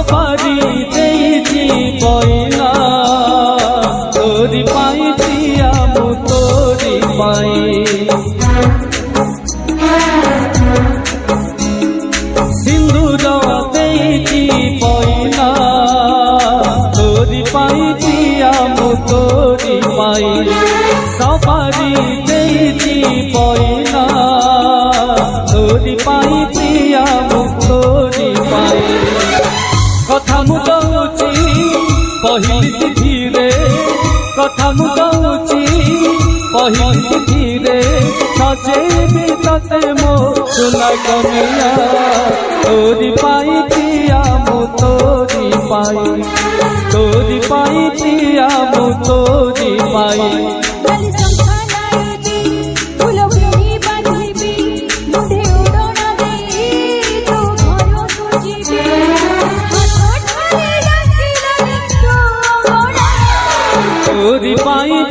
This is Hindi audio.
सफारी देइछि बइना तोरी पाई पिया मु तोरी पाई सिंदूर देइछि बइना तोरी पाई पिया मु तोरी पाई सफारी देइछि बइना तोरी पाई पिया मु तोरी पाई कथा मु कहूची पहिली चिठीरे कथा मु कहूची पहिली चिठीरे सजेबी तते मो सुना कनिया तोरी पाई पिया मु तोरी पाई तोरी पाई पिया मु तोरी पाई तोरी पाई